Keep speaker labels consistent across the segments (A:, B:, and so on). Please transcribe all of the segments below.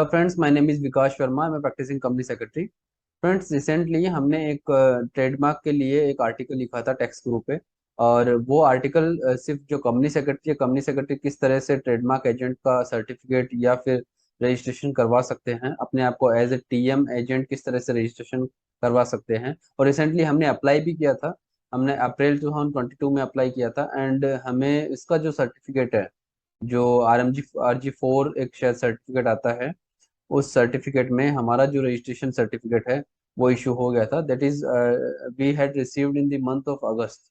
A: Hello friends, my name is Vikas Sharma. मैं practicing company secretary. Friends, recently हमने एक trademark के लिए एक आर्टिकल लिखा था टेक्स्ट ग्रुप पे। और वो आर्टिकल सिर्फ जो कंपनी सेक्रेटरी है, कंपनी सेक्रेटरी किस तरह से ट्रेडमार्क एजेंट का सर्टिफिकेट या फिर रजिस्ट्रेशन करवा सकते हैं, अपने आप को एज ए टीएम एजेंट किस तरह से रजिस्ट्रेशन करवा सकते हैं। और रिसेंटली हमने अप्लाई भी किया था। हमने अप्रैल 2022 में अप्लाई किया था एंड हमें इसका जो सर्टिफिकेट है, जो RG4 एक शायद सर्टिफिकेट आता है, उस सर्टिफिकेट में हमारा जो रजिस्ट्रेशन सर्टिफिकेट है वो इशू हो गया था। That is we had received in the month of August.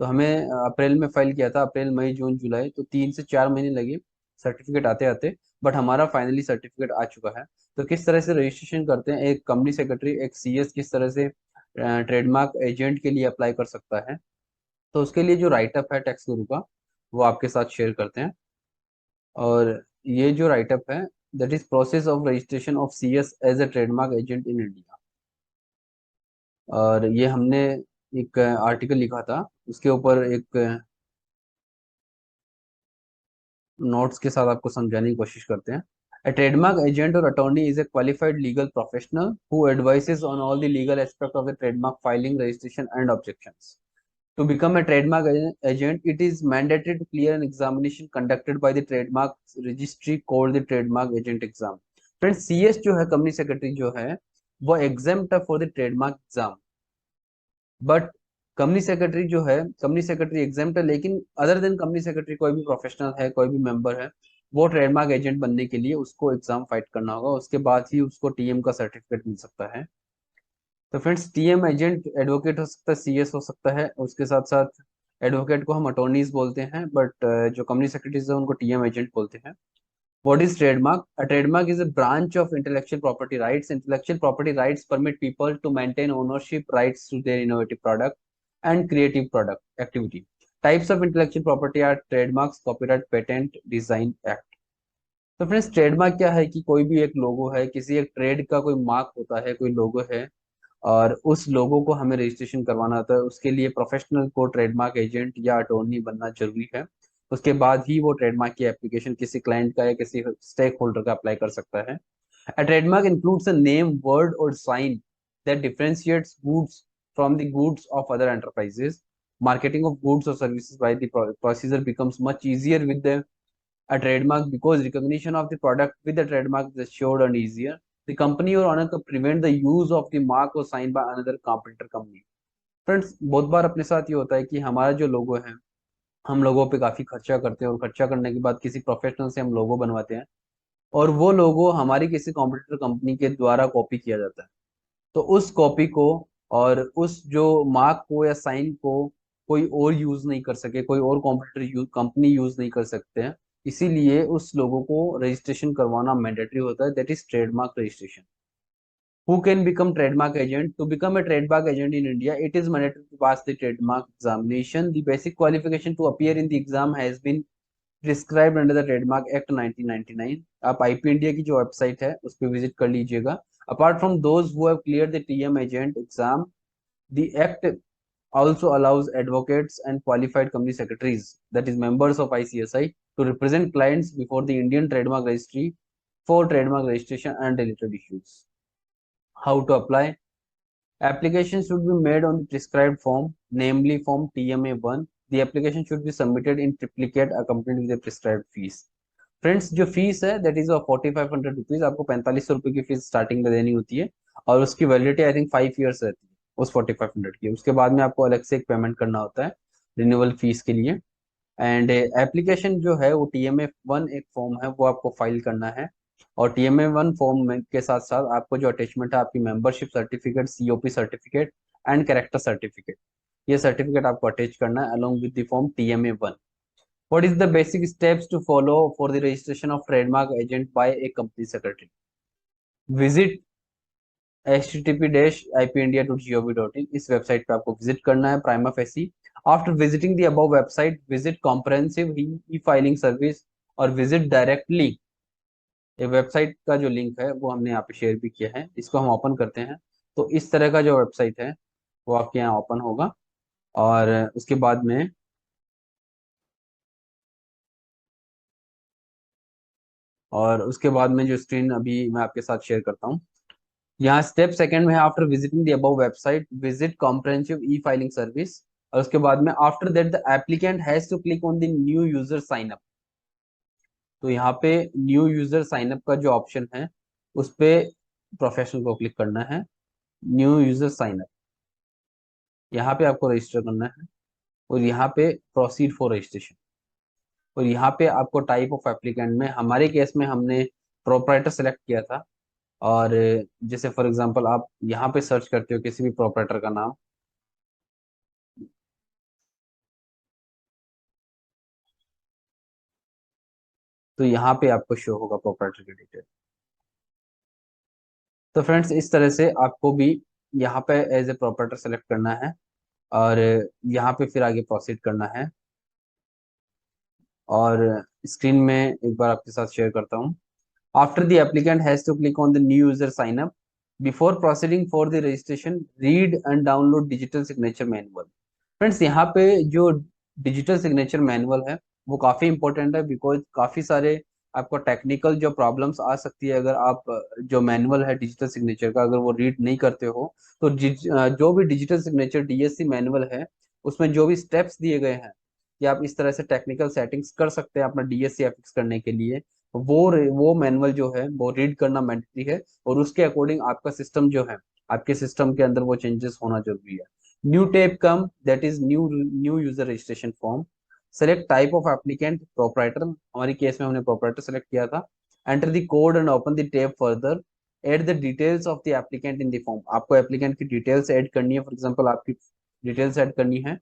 A: तो हमें अप्रैल में फाइल किया था, अप्रैल मई जून जुलाई, तो 3 से 4 महीने लगे सर्टिफिकेट आते आते। बट हमारा फाइनली सर्टिफिकेट आ चुका है। तो किस तरह से रजिस्ट्रेशन करते हैं, एक कंपनी सेक्रेटरी, एक सीएस किस तरह से ट्रेडमार्क एजेंट के लिए अप्लाई कर सकता है, तो उसके लिए जो राइटअप है टैक्स गुरु का, वो आपके साथ शेयर करते हैं। और ये जो राइटअप है, that is process of registration of CS as a trademark agent in India. और ये हमने एक आर्टिकल लिखा था, उसके ऊपर एक नोट्स के साथ आपको समझाने की कोशिश करते हैं। A trademark agent or attorney is a qualified legal professional who advises on all the legal aspects of the trademark filing, registration, and objections. To become a trademark agent, it is mandatory to clear an examination conducted by the trademark registry called the trademark agent exam. Friends, CS जो है, company secretary जो है, वो exempt है for the trademark exam. But company secretary जो है, company secretary exempt है, लेकिन अदर देन कंपनी सेक्रेटरी कोई भी प्रोफेशनल है, कोई भी मेंबर है, वो ट्रेडमार्क एजेंट बनने के लिए उसको एग्जाम फाइट करना होगा। उसके बाद ही उसको टीएम का सर्टिफिकेट मिल सकता है। तो फ्रेंड्स, टीएम एजेंट एडवोकेट हो सकता है, सीएस हो सकता है, उसके साथ साथ एडवोकेट को हम अटॉर्नीज बोलते हैं, बट जो कंपनी सेक्रेटरीज है उनको टीएम एजेंट बोलते हैं। What is trademark? A trademark is a branch of intellectual property rights. Intellectual property rights permit people to maintain ownership rights to their innovative product and creative product activity. Types of intellectual property are trademarks, copyright, patent, design act. तो friends, trademark क्या है कि कोई भी एक लोगो है, किसी एक ट्रेड का कोई मार्क होता है, कोई लोगो है, और उस लोगों को हमें रजिस्ट्रेशन करवाना होता है। उसके लिए प्रोफेशनल को ट्रेडमार्क एजेंट या अटॉर्नी बनना जरूरी है। उसके बाद ही वो ट्रेडमार्क की एप्लीकेशन किसी क्लाइंट का या किसी स्टेक होल्डर का अप्लाई कर सकता है। A trademark includes a name, word, or sign that differentiates goods from the goods of other enterprises. Marketing of goods or services by the procedure becomes much easier with a trademark because recognition of the product with the trademark is assured and easier. The company or owner can prevent the use of the mark or sign by another competitor company. Friends, बहुत बार अपने साथ ये होता है कि हमारा जो लोगो है, हम लोगों पे काफी खर्चा करते हैं, और खर्चा करने के बाद किसी प्रोफेशनल से हम लोगो बनवाते हैं, और वो लोगो हमारी किसी कॉम्पिटिटर कंपनी के द्वारा कॉपी किया जाता है। तो उस कॉपी को और उस जो मार्क को या साइन को कोई और यूज नहीं कर सके, कोई और कॉम्पिटिटर कंपनी यूज नहीं कर सकते हैं। इसीलिए उस लोगों को रजिस्ट्रेशन करवाना मैंडेटरी होता है, that is trademark registration. Who can become trademark agent? To become a trademark agent in India, it is mandatory to pass the trademark examination. The basic qualification to appear in the exam has been prescribed under the trademark act 1999। आप IP India की जो website है उस पर visit कर लीजिएगा। Apart from those who have clear the TM agent exam, the act also allows advocates and qualified company secretaries, that is members of ICSI, to represent clients before the Indian Trademark Registry for trademark registration and related issues. How to apply? Application should be made on the prescribed form, namely form TMA1. The application should be submitted in triplicate accompanied with a prescribed fees. Friends, जो fees है that is 4500 rupees. आपको 4500 रुपये की fees starting में देनी होती है, और उसकी वैलिडिटी आई थिंक 5 ईयर्स रहती है उस 4500 की। उसके बाद में आपको अलग से एक पेमेंट करना होता है रिन्यूअल फीस के लिए। एंड एप्लीकेशन जो है वो TMA1 एक फॉर्म है, वो आपको फाइल करना है। और TMA1 फॉर्म में के साथ साथ आपको जो अटैचमेंट है, आपकी membership certificate, COP certificate and character certificate, ये सर्टिफिकेट आपको अटैच करना है along with the form TMA1। What is the basic steps to follow for the registration of trademark agent by a company secretary? Visit http://ipindia.gov.in। इस website पे आपको visit करना है prima facie. After visiting the above website, visit comprehensive e filing service, और visit directly. ये website का जो link है वो हमने यहाँ पे शेयर भी किया है, इसको हम ओपन करते हैं। तो इस तरह का जो वेबसाइट है वो आपके यहाँ ओपन होगा। और उसके बाद में और उसके बाद में जो स्क्रीन अभी मैं आपके साथ शेयर करता हूँ, यहाँ स्टेप सेकंड में है after visiting the above website visit comprehensive e filing service, और उसके बाद में after that the applicant has to click on the new user sign up. तो यहाँ पे न्यू यूजर साइन अप का जो ऑप्शन है उस पे प्रोफेशनल को क्लिक करना है, न्यू यूजर साइन अप, यहाँ पे आपको रजिस्टर करना है, और यहाँ पे प्रोसीड फॉर रजिस्ट्रेशन, और यहाँ पे आपको टाइप ऑफ एप्लीकेंट में हमारे केस में हमने प्रोपराइटर सेलेक्ट किया था। और जैसे फॉर एग्जांपल आप यहाँ पे सर्च करते हो किसी भी प्रोपराइटर का नाम, तो यहाँ पे आपको शो होगा प्रोपराइटर की डिटेल। तो फ्रेंड्स इस तरह से आपको भी यहाँ पे एज ए प्रोपराइटर सेलेक्ट करना है, और यहाँ पे फिर आगे प्रोसीड करना है। और स्क्रीन में एक बार आपके साथ शेयर करता हूँ। After the applicant has to click on the new user sign up before proceeding for the registration read and download digital signature manual. Friends यहाँ पे जो डिजिटल सिग्नेचर मैनुअल है वो काफी इंपॉर्टेंट है, बिकॉज काफी सारे आपको टेक्निकल जो प्रॉब्लम्स आ सकती है अगर आप जो मैनुअल है डिजिटल सिग्नेचर का अगर वो रीड नहीं करते हो। तो जो भी डिजिटल सिग्नेचर डीएससी मैनुअल है उसमें जो भी स्टेप्स दिए गए हैं कि आप इस तरह से टेक्निकल सेटिंग्स कर सकते हैं अपना डीएससी एफिक्स करने के लिए, वो मैनुअल जो है वो रीड करना मैंडेटरी है, और उसके अकॉर्डिंग आपका सिस्टम जो है आपके सिस्टम के अंदर वो चेंजेस होना जरूरी है। New tab come, that is new user registration form. Select type of applicant proprietor, हमारी केस में हमने प्रोपराइटर सेलेक्ट किया था। Enter the code and open the tab further. Add the details of the applicant in the form, आपको applicant की details add करनी है, for example आपकी डिटेल्स ऐड करनी है।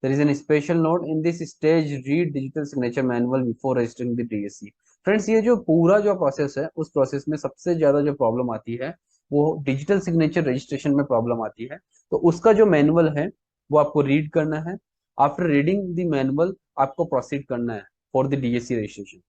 A: There is a special note in this stage, read digital signature manual before registering the DSC। Friends ये जो पूरा जो प्रोसेस है उस प्रोसेस में सबसे ज्यादा जो प्रॉब्लम आती है वो डिजिटल सिग्नेचर रजिस्ट्रेशन में प्रॉब्लम आती है। तो उसका जो मैनुअल है वो आपको रीड करना है। आफ्टर रीडिंग द मैनुअल आपको प्रोसीड करना है for the DSC registration.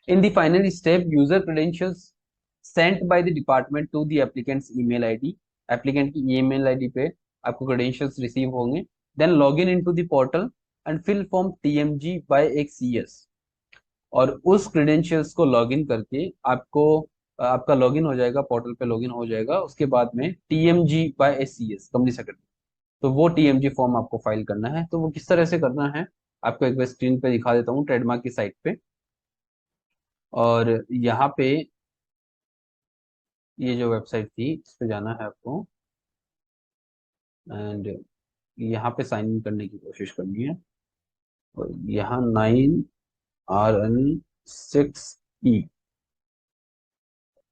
A: In the final step user credentials sent by the department to the applicant's email ID, applicant की ईमेल आईडी पे आपको क्रेडेंशियल्स रिसीव होंगे। Then log in to the portal and fill form TMG by एक CS, और उस credentials को login करके आपको आपका लॉगिन हो जाएगा, पोर्टल पे लॉगिन हो जाएगा। उसके बाद में TMG by ACS company secretary, तो वो टीएमजी फॉर्म आपको फाइल करना है। तो वो किस तरह से करना है आपको एक बार स्क्रीन पे दिखा देता हूँ ट्रेडमार्क की साइट पे। और यहाँ पे ये जो वेबसाइट थी इस पे जाना है आपको, एंड यहाँ पे साइन इन करने की कोशिश करनी है, और यहाँ 9RN6E।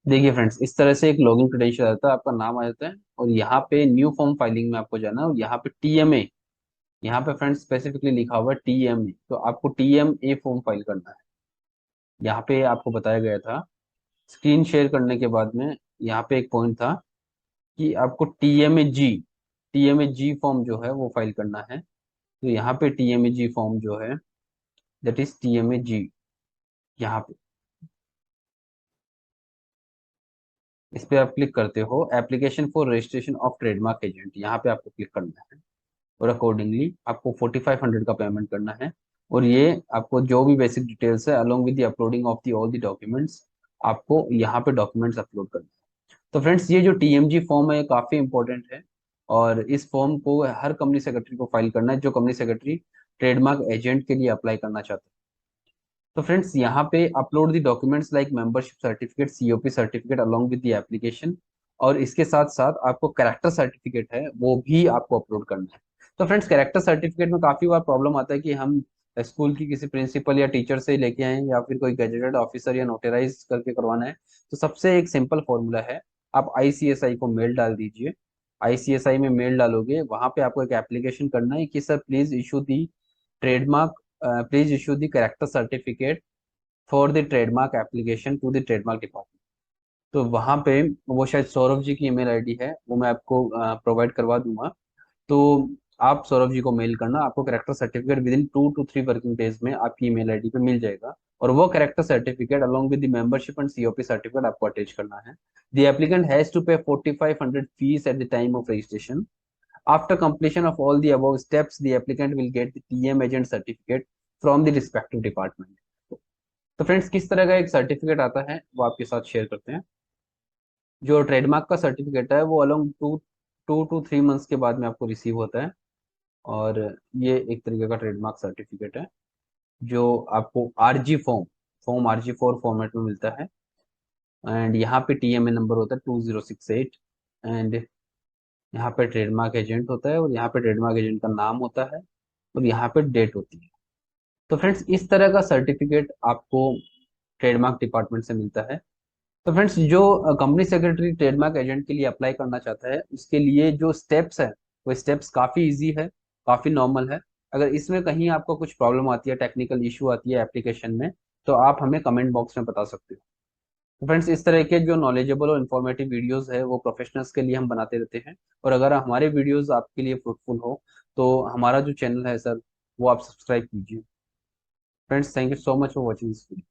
A: देखिए फ्रेंड्स इस तरह से एक लॉगिन क्रेडेंशियल आता है, आपका नाम आ जाता है, और यहाँ पे न्यू फॉर्म फाइलिंग में आपको जाना है, और यहाँ पे टीएमए, यहाँ पे फ्रेंड्स स्पेसिफिकली लिखा हुआ है टीएमए, तो आपको टीएमए फॉर्म फाइल करना है। यहाँ पे आपको बताया गया था स्क्रीन शेयर करने के बाद में, यहाँ पे एक पॉइंट था कि आपको टीएमए जी फॉर्म जो है वो फाइल करना है। तो यहाँ पे टीएमए जी फॉर्म जो है दैट इज टीएमए जी, यहाँ पे इस पे आप क्लिक करते हो, application for registration of trademark agent, यहाँ पे आपको क्लिक करना है, और अकॉर्डिंगली आपको 4500 का पेमेंट करना है। और ये आपको जो भी बेसिक डिटेल्स है along with the uploading of the all the documents, आपको यहाँ पे डॉक्यूमेंट्स अपलोड करना है। तो फ्रेंड्स ये जो टीएमजी फॉर्म है ये काफी इंपॉर्टेंट है, और इस फॉर्म को हर कंपनी सेक्रेटरी को फाइल करना है जो कंपनी सेक्रेटरी ट्रेडमार्क एजेंट के लिए अप्लाई करना चाहते हैं। तो फ्रेंड्स यहाँ पे upload the documents like membership certificate, COP certificate along with the application, और इसके साथ साथ आपको कैरेक्टर सर्टिफिकेट है वो भी आपको अपलोड करना है। तो फ्रेंड्स कैरेक्टर सर्टिफिकेट में काफी बार प्रॉब्लम आता है कि हम स्कूल की किसी प्रिंसिपल या टीचर से लेके आए या फिर कोई गैजेटेड ऑफिसर या नोटराइज करके करवाना है। तो सबसे एक सिंपल फॉर्मूला है, आप आईसीएसआई को मेल डाल दीजिए। आईसीएसआई में मेल डालोगे, वहां पे आपको एक एप्लीकेशन करना है कि sir please issue the trademark, please issue the character certificate for the trademark application to the trademark department. तो वहां पे वो शायद सौरभ जी की ईमेल आईडी है, वो मैं आपको प्रोवाइड करवा दूंगा। तो आप सौरभ जी को मेल करना, आपको character certificate with in 2 to 3 working days में आपकी ईमेल आईडी पे मिल जाएगा, और वो character certificate along with the membership and COP certificate आपको अटैच करना है। द एप्लीकेंट हैज टू पे 4500 fees at the time of registration. After completion of all the above steps, the applicant will get the TM agent certificate from the respective department। तो friends किस तरह का एक certificate आता है वो आपके साथ शेयर करते हैं। जो ट्रेडमार्क का सर्टिफिकेट है वो अलोंग 2 to 3 मंथ्स के बाद में आपको रिसीव होता है। और ये एक तरीके का ट्रेडमार्क सर्टिफिकेट है जो आपको आरजी फॉर्म RG4 फॉर्मेट में मिलता है। एंड यहाँ पे TMA नंबर होता है 2068। एंड यहाँ पे ट्रेडमार्क एजेंट होता है और यहाँ पे ट्रेडमार्क एजेंट का नाम होता है और यहाँ पे डेट होती है। तो फ्रेंड्स इस तरह का सर्टिफिकेट आपको ट्रेडमार्क डिपार्टमेंट से मिलता है। तो फ्रेंड्स जो कंपनी सेक्रेटरी ट्रेडमार्क एजेंट के लिए अप्लाई करना चाहता है उसके लिए जो स्टेप्स है वो स्टेप्स काफ़ी इजी है, काफ़ी नॉर्मल है। अगर इसमें कहीं आपको कुछ प्रॉब्लम आती है, टेक्निकल इशू आती है एप्लीकेशन में, तो आप हमें कमेंट बॉक्स में बता सकते हो। तो फ्रेंड्स इस तरह के जो नॉलेजेबल और इन्फॉर्मेटिव वीडियोस है वो प्रोफेशनल्स के लिए हम बनाते रहते हैं। और अगर हमारे वीडियोस आपके लिए फ्रूटफुल हो तो हमारा जो चैनल है सर वो आप सब्सक्राइब कीजिए। Friends thank you so much for watching this video.